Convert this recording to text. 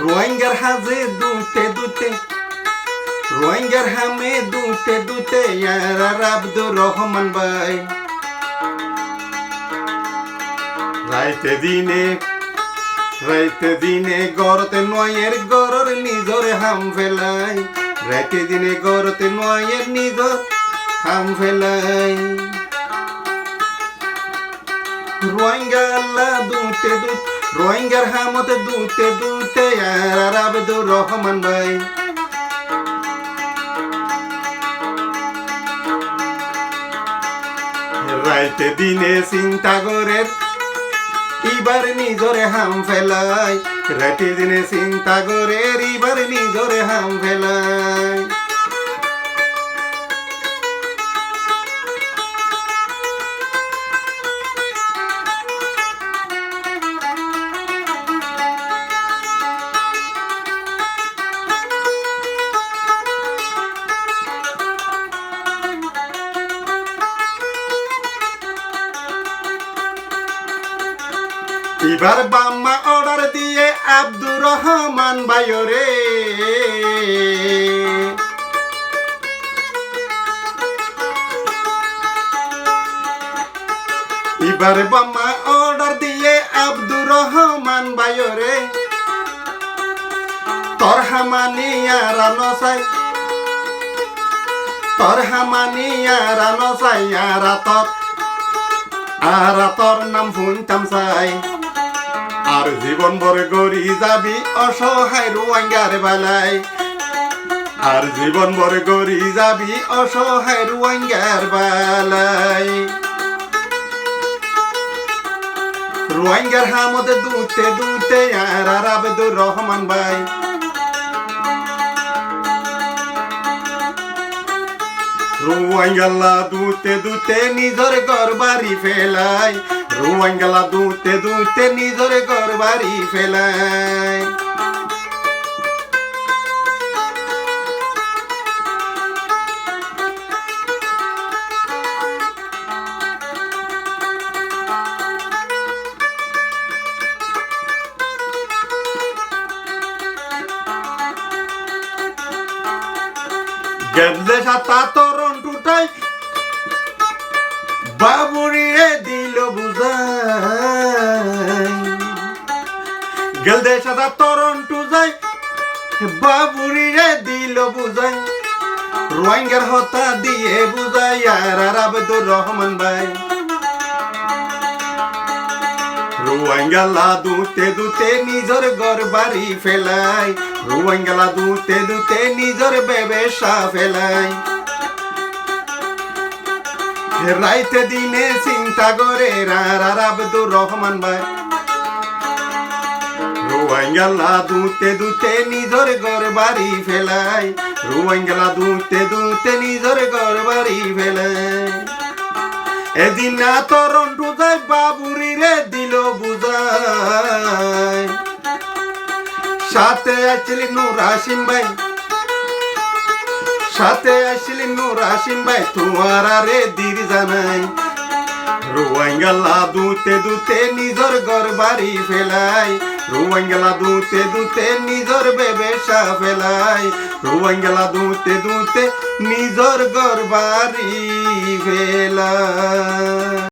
রোহিঙ্গার হাজে দুতে দুতে রোহিঙ্গার হামে দুতে দুতে ইয়ার আব্দুর রহমান ভাই রাইতে দিনে গরতে নয়ের গরর নিজর হাম ফেলাই রাইতে দিনে গরতে নয়ের নিজর হাম ফেলাই রোহিঙ্গা আল্লাহ দুতে দুতে রোহিঙ্গার হামতে দুতে দুতে ইয়ার আব্দুর রহমান ভাই রাইতে দিনে চিন্তা করে এবার নিজরে হাম ফেলাই রাইতে দিনে চিন্তা করে এবার নিজরে হাম ফেলাই এবার বাম্মা অর্ডার দিয়ে আব্দুর রহমান ভাইরে এবার বাম্মা অর্ডার দিয়ে আব্দুর রহমান ভাইরে তোর হামানিয়া রানসাই আর তোর নাম শুনতাম চাই আর জীবন ভর গড়ি যাবি অসহায় রোহিঙ্গার বেলায় আর জীবন ভর গড়ি যাবি অসহায় রোহিঙ্গার বেলায় রোহিঙ্গার হামতে দুতে দুতে আর আব্দুর রহমান ভাই রোহিঙ্গালা দুতে দুতে নিজর ঘর বাড়ি ফেলাই রোহিঙ্গালা দুতে দুতে নিজর ঘর বাড়ি ফেলাই গেলে সাতা তরণ টুটাই বাবুরিয়ে দিল বুঝাই গেলে সাতা তরণ টুজাই বাবুরিয়ে দিল বুঝাই রোহিঙ্গার হতা দিয়ে বুঝাই আর আব্দুর রহমান ভাই রোহিঙ্গালা দুতে দুতে নিজর ঘর বাড়ি ফেলাই রোহিঙ্গালা দুতে দুতে নিজর ব্যবসা ফেলাই রাইতে দিনে চিন্তা করে আর আব্দুর রহমান ভাই রোহিঙ্গালা দুতে দুতে নিজর ঘর বাড়ি ফেলাই রোহিঙ্গালা দুতে দুতে নিজর ঘর বাড়ি ফেলাই এদিন না তরণ টুজাই বাবুরি রে দিল বুঝাই সাথে আসলি নূর হাসিম ভাই তোমার রে দির জানাই রোহিঙ্গালা দুতে দুতে নিজর ঘর বাড়ি ফেলাই রোহিঙ্গালা দুতে দুতে নিজর ব্যবসা ফেলাই রোহিঙ্গালা দুতে দুতে নিজর ঘর বাড়ি ফেলাই।